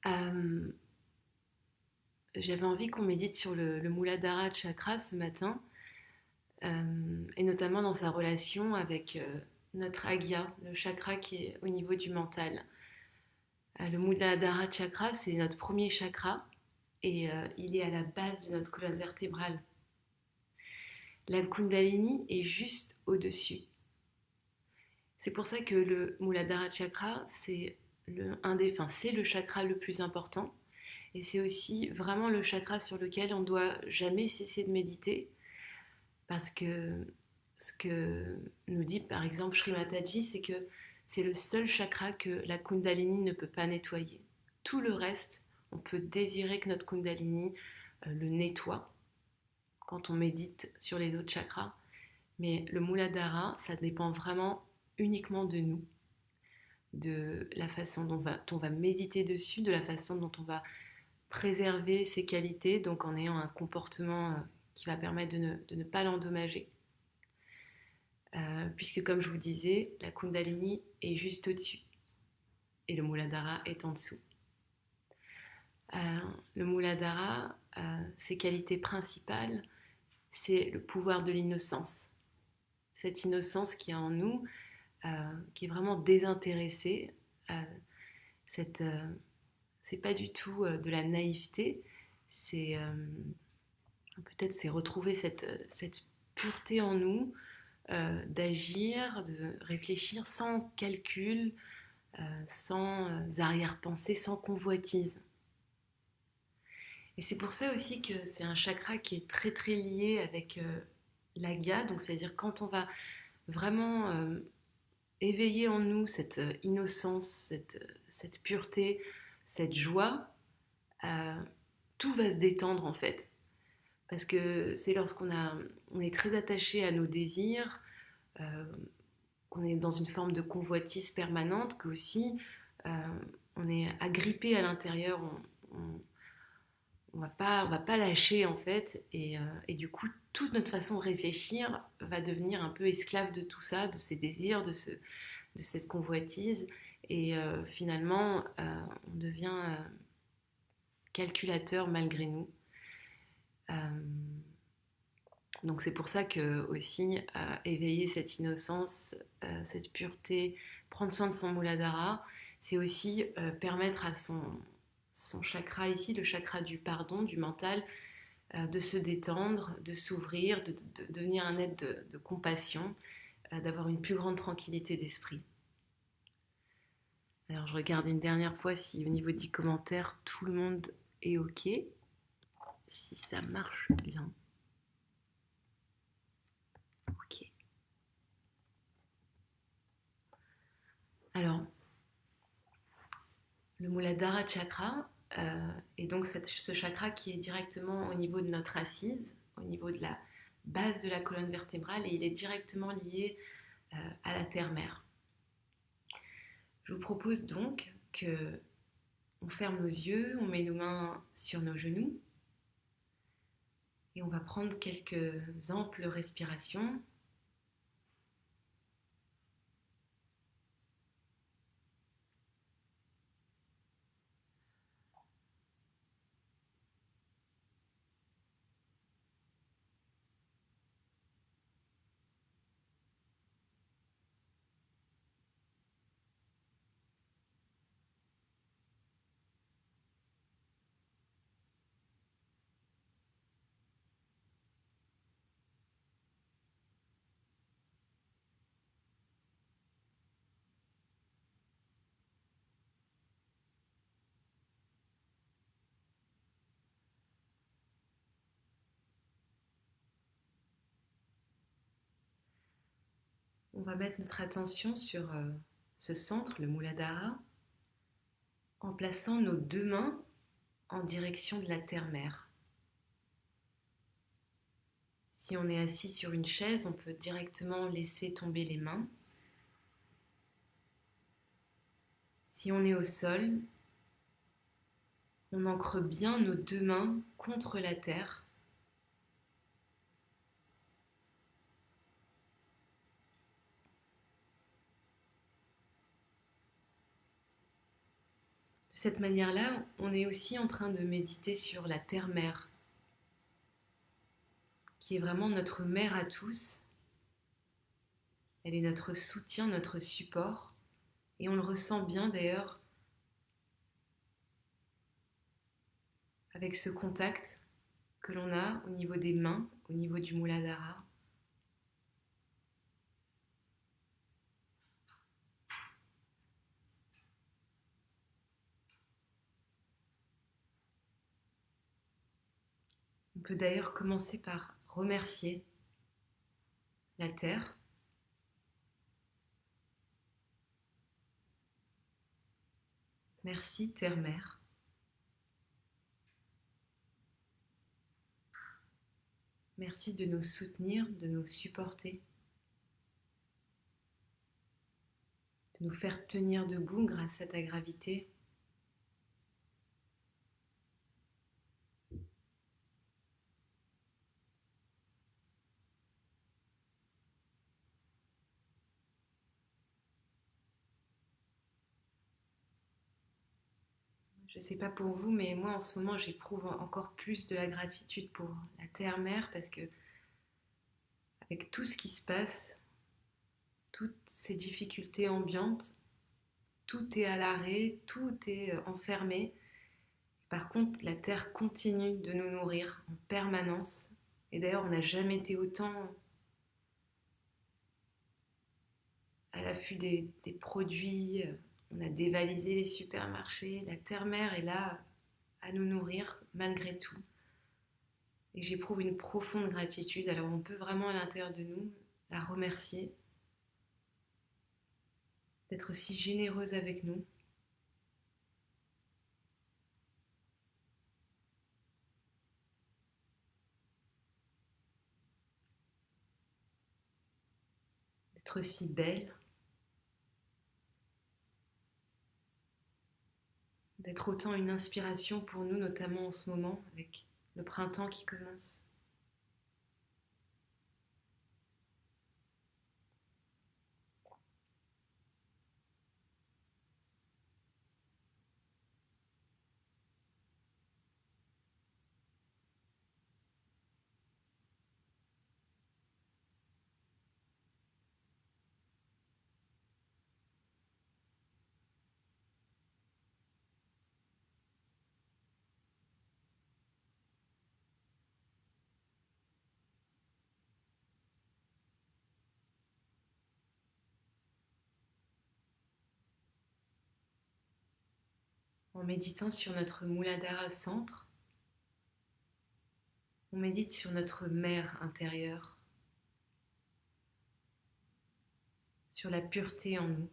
Euh, J'avais envie qu'on médite sur le Muladhara Chakra ce matin, et notamment dans sa relation avec notre Agya, le chakra qui est au niveau du mental. Le Muladhara Chakra, c'est notre premier chakra et il est à la base de notre colonne vertébrale. La Kundalini est juste au-dessus. C'est pour ça que le Muladhara Chakra, c'est le chakra le plus important. Et c'est aussi vraiment le chakra sur lequel on ne doit jamais cesser de méditer, parce que ce que nous dit par exemple Sri Mataji, c'est que c'est le seul chakra que la Kundalini ne peut pas nettoyer. Tout le reste, on peut désirer que notre Kundalini le nettoie quand on médite sur les autres chakras, mais le Muladhara, ça dépend vraiment uniquement de nous, de la façon dont on va méditer dessus, de la façon dont on va préserver ses qualités, donc en ayant un comportement qui va permettre de ne pas l'endommager. Puisque comme je vous disais, la Kundalini est juste au-dessus et le Muladhara est en dessous. Le Muladhara, ses qualités principales, c'est le pouvoir de l'innocence. Cette innocence qui est en nous, qui est vraiment désintéressée. Cette, c'est pas du tout de la naïveté, c'est peut-être c'est retrouver cette pureté en nous, d'agir, de réfléchir sans calcul, sans arrière-pensée, sans convoitise. Et c'est pour ça aussi que c'est un chakra qui est très très lié avec l'agya, donc c'est-à-dire quand on va vraiment éveiller en nous cette innocence, cette pureté, cette joie, euh, tout va se détendre en fait. Parce que c'est on est très attaché à nos désirs, euh, qu'on est dans une forme de convoitise permanente, qu'aussi euh, on est agrippé à l'intérieur, on va pas lâcher en fait, et du coup toute notre façon de réfléchir va devenir un peu esclave de tout ça, de ces désirs, de cette convoitise, et finalement on devient calculateur malgré nous. Euh, Donc c'est pour ça que aussi éveiller cette innocence, cette pureté, prendre soin de son Muladhara, c'est aussi permettre à son chakra ici, le chakra du pardon, du mental, de se détendre, de s'ouvrir, de devenir un être de compassion, d'avoir une plus grande tranquillité d'esprit. Alors je regarde une dernière fois si au niveau des commentaires tout le monde est OK, si ça marche bien. OK. Alors le Muladhara Chakra est donc ce chakra qui est directement au niveau de notre assise, au niveau de la base de la colonne vertébrale, et il est directement lié à la terre-mère. Je vous propose donc que on ferme nos yeux, on met nos mains sur nos genoux et on va prendre quelques amples respirations. On va mettre notre attention sur ce centre, le Muladhara, en plaçant nos deux mains en direction de la terre-mère. Si on est assis sur une chaise, on peut directement laisser tomber les mains. Si on est au sol, on ancre bien nos deux mains contre la terre. De cette manière-là, on est aussi en train de méditer sur la terre-mère, qui est vraiment notre mère à tous. Elle est notre soutien, notre support. Et on le ressent bien d'ailleurs avec ce contact que l'on a au niveau des mains, au niveau du Muladhara. On peut d'ailleurs commencer par remercier la terre. Merci terre-mère. Merci de nous soutenir, de nous supporter, de nous faire tenir debout grâce à ta gravité. Je ne sais pas pour vous, mais moi en ce moment j'éprouve encore plus de la gratitude pour la terre-mère parce que avec tout ce qui se passe, toutes ces difficultés ambiantes, tout est à l'arrêt, tout est enfermé. Par contre, la terre continue de nous nourrir en permanence. Et d'ailleurs, on n'a jamais été autant à l'affût des produits. On a dévalisé les supermarchés. La terre-mère est là à nous nourrir malgré tout. Et j'éprouve une profonde gratitude. Alors on peut vraiment à l'intérieur de nous la remercier d'être si généreuse avec nous. D'être si belle, d'être autant une inspiration pour nous, notamment en ce moment, avec le printemps qui commence. En méditant sur notre Muladhara centre, on médite sur notre mère intérieure, sur la pureté en nous.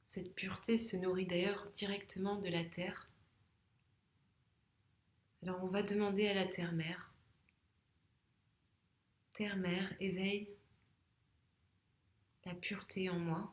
Cette pureté se nourrit d'ailleurs directement de la terre. Alors on va demander à la terre-mère, terre-mère, éveille la pureté en moi.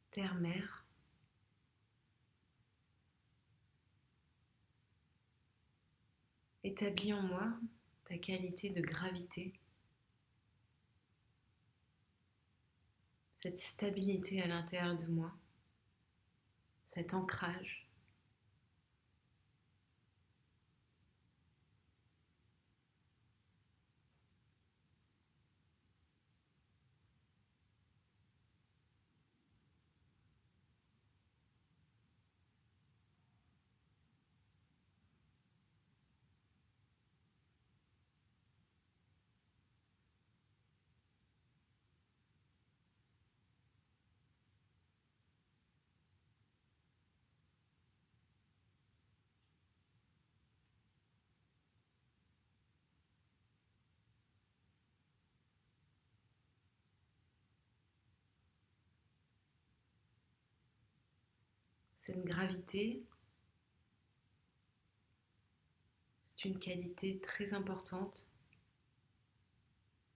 Terre-mère, établis en moi ta qualité de gravité, cette stabilité à l'intérieur de moi, cet ancrage. Cette gravité, c'est une qualité très importante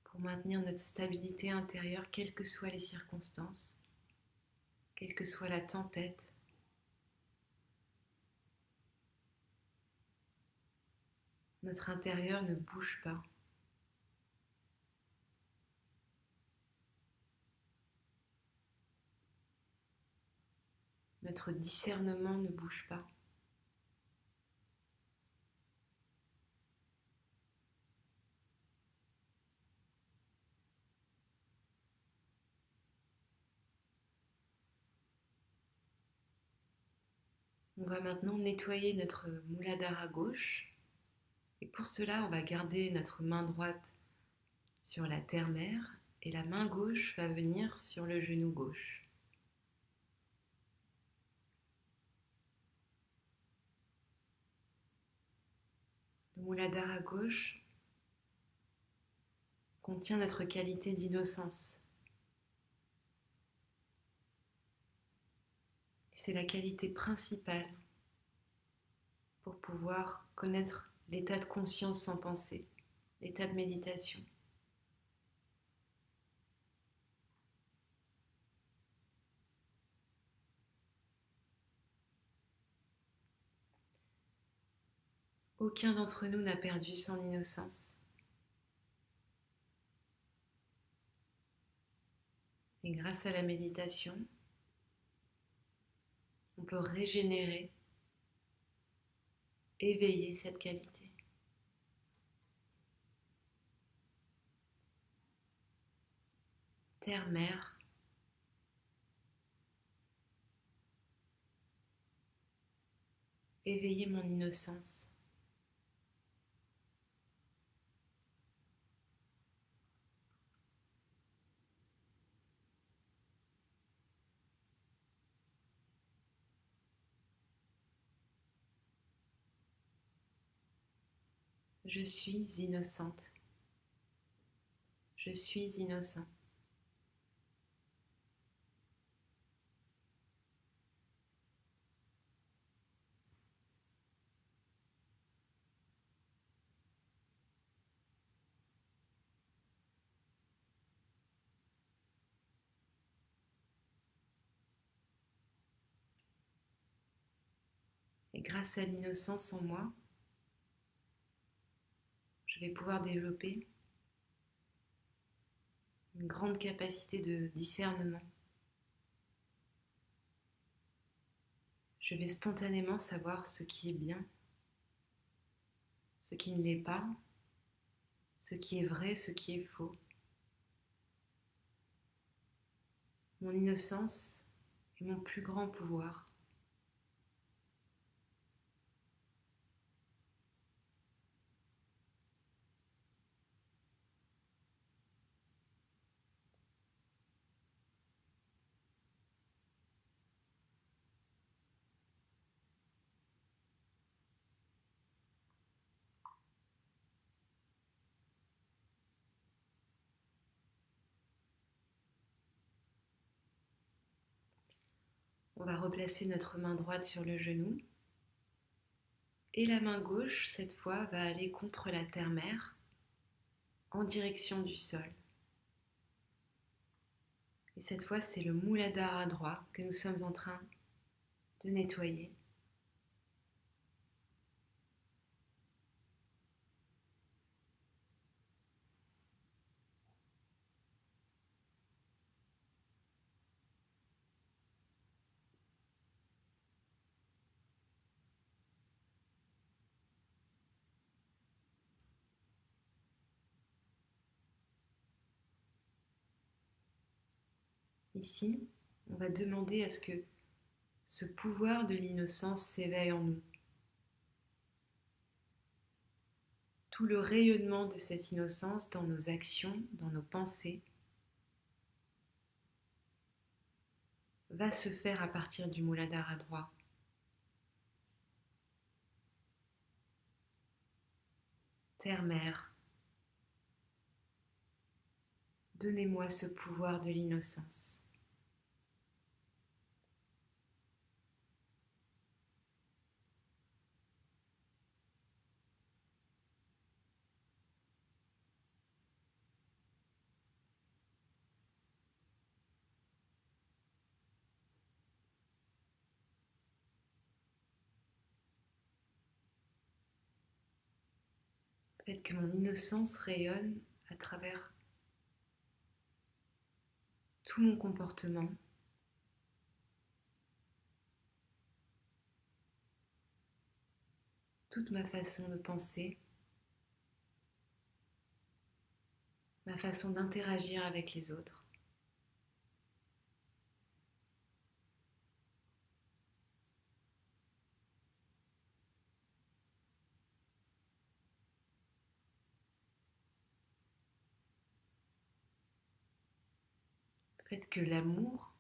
pour maintenir notre stabilité intérieure, quelles que soient les circonstances, quelle que soit la tempête. Notre intérieur ne bouge pas. Notre discernement ne bouge pas. On va maintenant nettoyer notre Muladhara gauche. Et pour cela, on va garder notre main droite sur la terre-mère et la main gauche va venir sur le genou gauche. Le Muladhara gauche contient notre qualité d'innocence. C'est la qualité principale pour pouvoir connaître l'état de conscience sans pensée, l'état de méditation. Aucun d'entre nous n'a perdu son innocence. Et grâce à la méditation, on peut régénérer, éveiller cette qualité. Terre-mère, éveiller mon innocence. Je suis innocente. Je suis innocent. Et grâce à l'innocence en moi, je vais pouvoir développer une grande capacité de discernement. Je vais spontanément savoir ce qui est bien, ce qui ne l'est pas, ce qui est vrai, ce qui est faux. Mon innocence est mon plus grand pouvoir. On va replacer notre main droite sur le genou et la main gauche, cette fois, va aller contre la terre-mère en direction du sol. Et cette fois, c'est le Muladhara droit que nous sommes en train de nettoyer. Ici, on va demander à ce que ce pouvoir de l'innocence s'éveille en nous. Tout le rayonnement de cette innocence dans nos actions, dans nos pensées, va se faire à partir du Muladhara droit. Terre-mère, donnez-moi ce pouvoir de l'innocence. Faites que mon innocence rayonne à travers tout mon comportement, toute ma façon de penser, ma façon d'interagir avec les autres. Faites que l'amour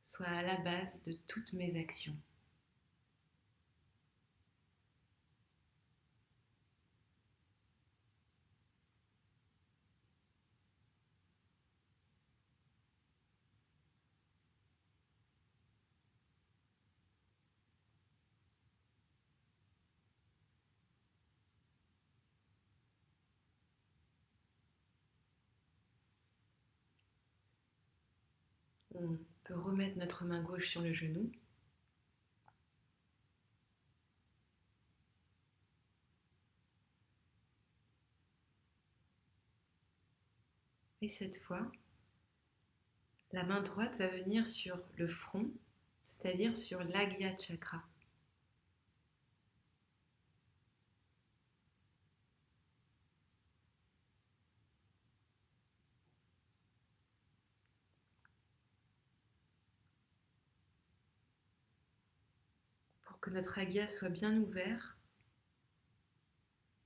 soit à la base de toutes mes actions. On peut remettre notre main gauche sur le genou. Et cette fois, la main droite va venir sur le front, c'est-à-dire sur l'Agya Chakra. Pour que notre Agya soit bien ouvert,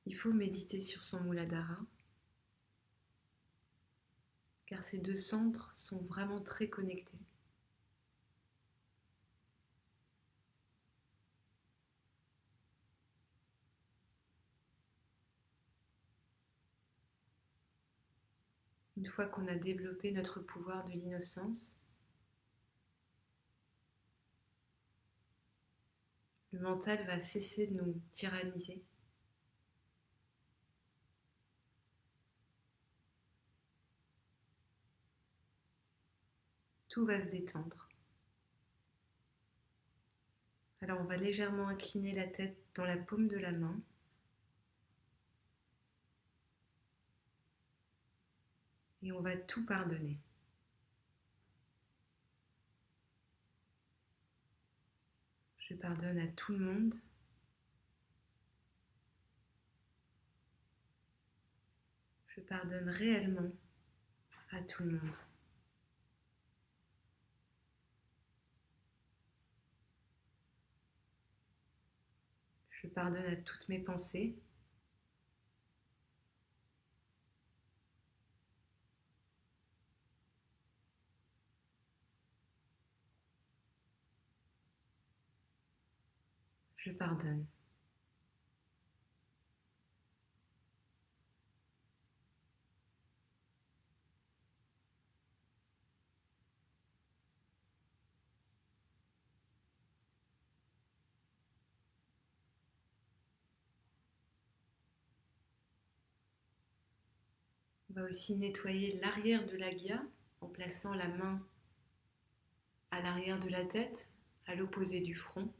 il faut méditer sur son Muladhara, car ces deux centres sont vraiment très connectés. Une fois qu'on a développé notre pouvoir de l'innocence, le mental va cesser de nous tyranniser. Tout va se détendre. Alors on va légèrement incliner la tête dans la paume de la main. Et on va tout pardonner. Je pardonne à tout le monde. Je pardonne réellement à tout le monde. Je pardonne à toutes mes pensées. Je pardonne. On va aussi nettoyer l'arrière de l'agya en plaçant la main à l'arrière de la tête, à l'opposé du front.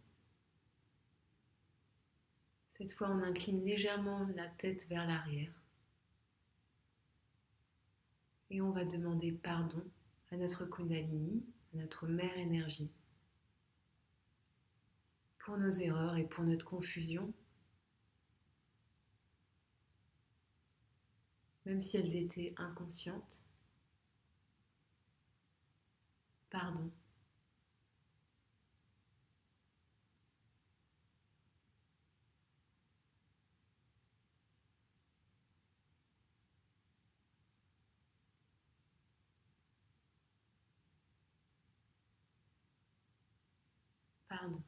Cette fois, on incline légèrement la tête vers l'arrière. Et on va demander pardon à notre Kundalini, à notre mère énergie, pour nos erreurs et pour notre confusion, même si elles étaient inconscientes. Pardon. Pardon.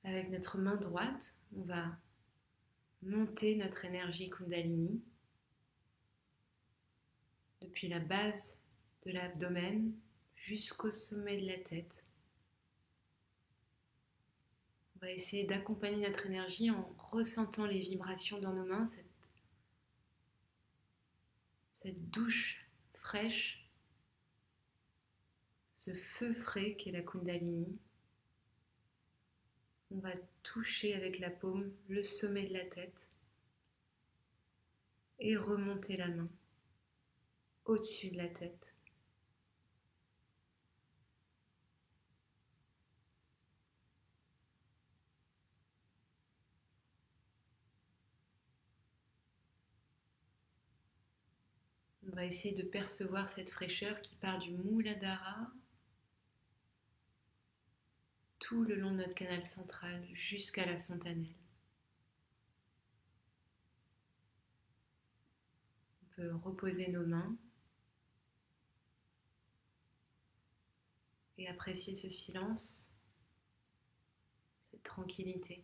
Avec notre main droite, on va monter notre énergie Kundalini depuis la base de l'abdomen jusqu'au sommet de la tête. On va essayer d'accompagner notre énergie en ressentant les vibrations dans nos mains, cette douche fraîche ce feu frais qu'est la Kundalini. On va toucher avec la paume le sommet de la tête et remonter la main au-dessus de la tête. On va essayer de percevoir cette fraîcheur qui part du Muladhara tout le long de notre canal central jusqu'à la fontanelle. On peut reposer nos mains et apprécier ce silence, cette tranquillité.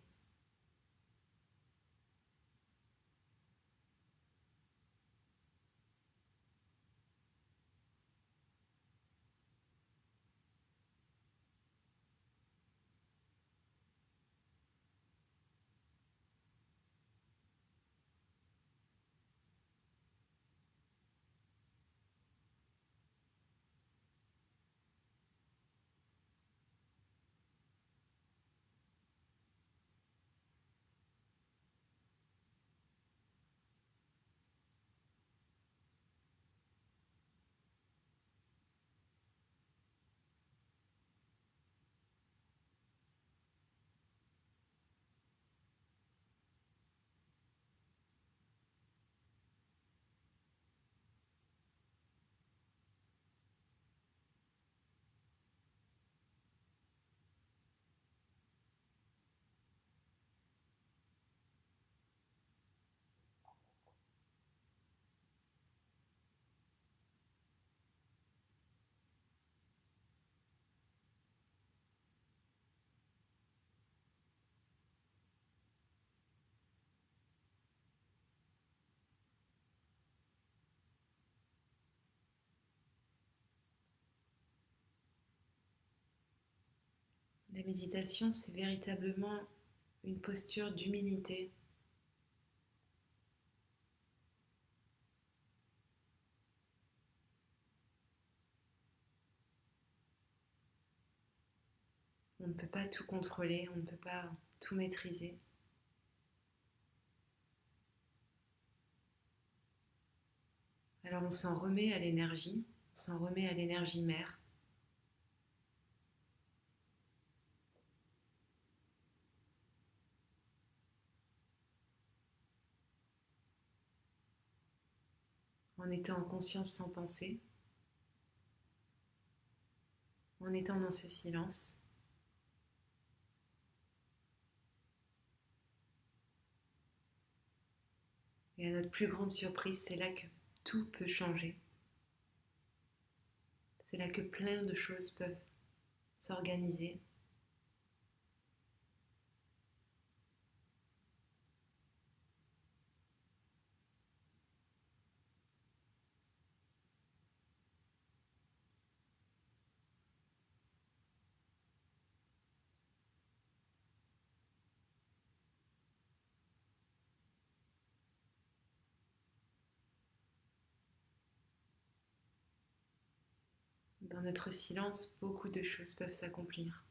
La méditation, c'est véritablement une posture d'humilité. On ne peut pas tout contrôler, on ne peut pas tout maîtriser. Alors on s'en remet à l'énergie, on s'en remet à l'énergie mère. En étant en conscience sans penser, en étant dans ce silence. Et à notre plus grande surprise, c'est là que tout peut changer. C'est là que plein de choses peuvent s'organiser. Dans notre silence, beaucoup de choses peuvent s'accomplir.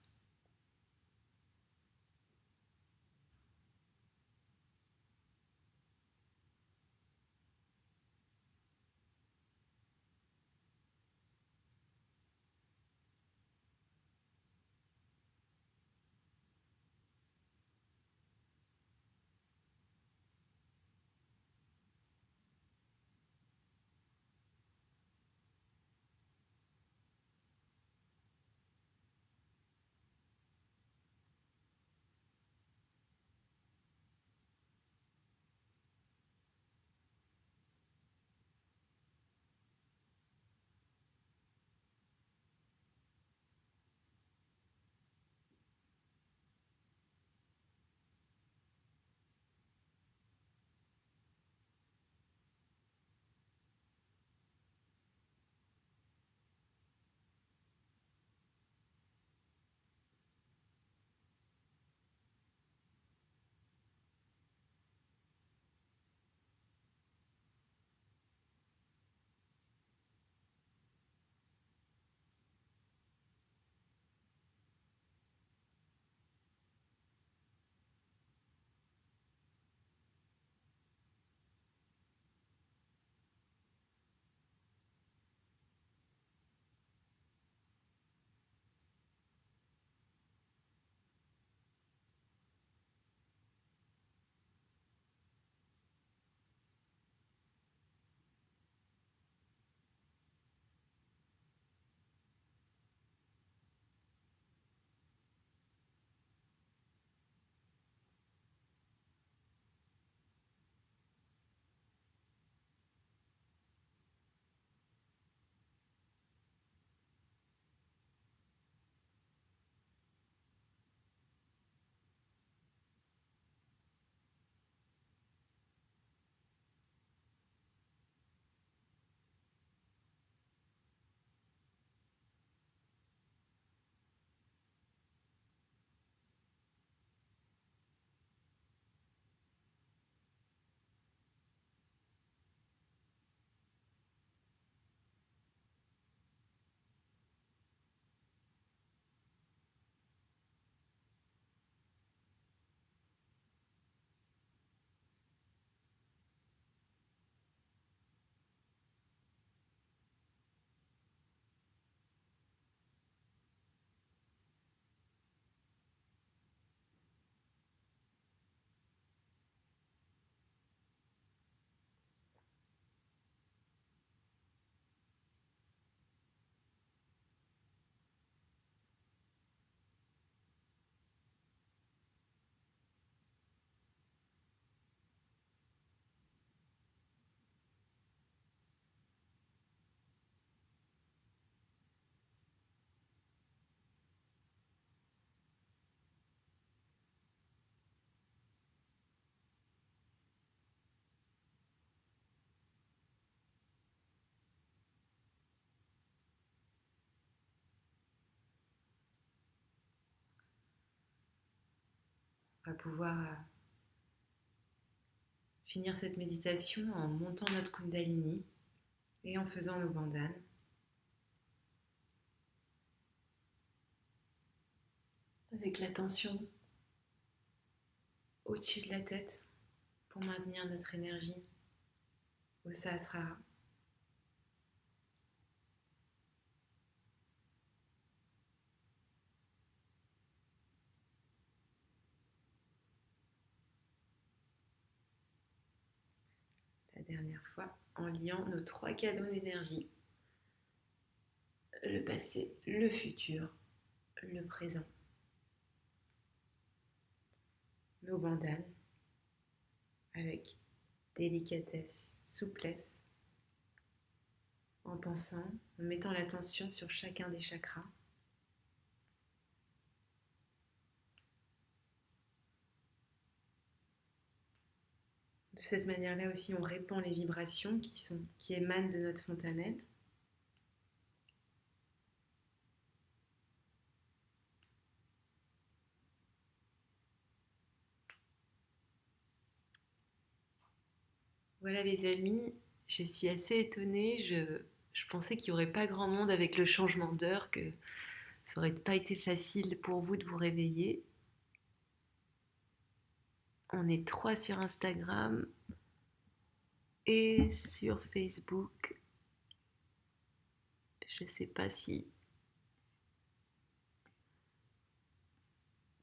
va pouvoir finir cette méditation en montant notre Kundalini et en faisant nos bandanes. Avec l'attention au-dessus de la tête pour maintenir notre énergie au Sahasrara. La dernière fois, en liant nos 3 canaux d'énergie, le passé, le futur, le présent. Nos bandanes avec délicatesse, souplesse, en pensant, en mettant l'attention sur chacun des chakras. De cette manière-là aussi, on répand les vibrations qui émanent de notre fontanelle. Voilà les amis, je suis assez étonnée. Je pensais qu'il n'y aurait pas grand monde avec le changement d'heure, que ça n'aurait pas été facile pour vous de vous réveiller. On est 3 sur Instagram et sur Facebook. Je ne sais pas si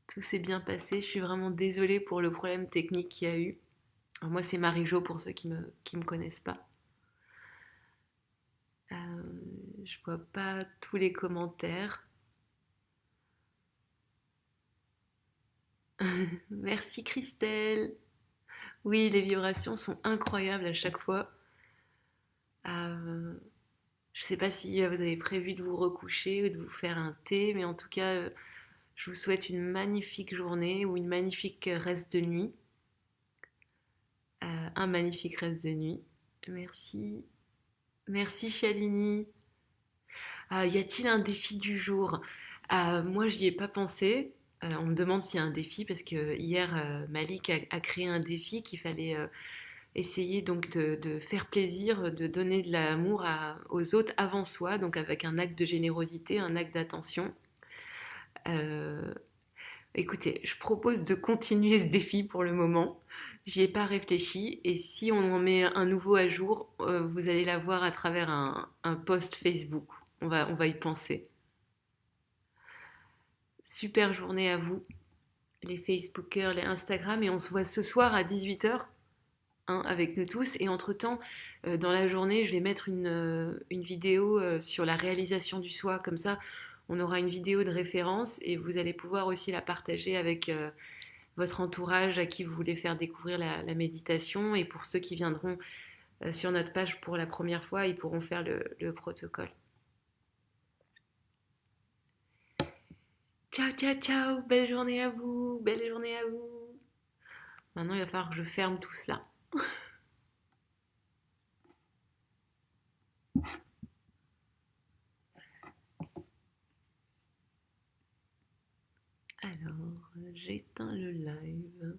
tout s'est bien passé. Je suis vraiment désolée pour le problème technique qu'il y a eu. Alors moi, c'est Marie-Jo pour ceux qui me connaissent pas. Je vois pas tous les commentaires. Merci Christelle. Oui, les vibrations sont incroyables à chaque fois. Je sais pas si vous avez prévu de vous recoucher ou de vous faire un thé, mais en tout cas, je vous souhaite une magnifique journée ou une magnifique reste de nuit. Un magnifique reste de nuit. Merci. Merci Shalini. Y a-t-il un défi du jour? Moi, j'y ai pas pensé. On me demande s'il y a un défi parce que hier, Malik a créé un défi qu'il fallait essayer donc de faire plaisir, de donner de l'amour aux autres avant soi, donc avec un acte de générosité, un acte d'attention. Euh, Écoutez, je propose de continuer ce défi pour le moment. J'y ai pas réfléchi et si on en met un nouveau à jour, vous allez la voir à travers un post Facebook. On va y penser. Super journée à vous, les Facebookers, les Instagram, et on se voit ce soir à 18h avec nous tous. Et entre-temps, dans la journée, je vais mettre une vidéo sur la réalisation du soi. Comme ça, on aura une vidéo de référence et vous allez pouvoir aussi la partager avec votre entourage à qui vous voulez faire découvrir la méditation. Et pour ceux qui viendront sur notre page pour la première fois, ils pourront faire le protocole. Ciao, ciao, ciao, belle journée à vous, belle journée à vous. Maintenant, il va falloir que je ferme tout cela. Alors, j'éteins le live.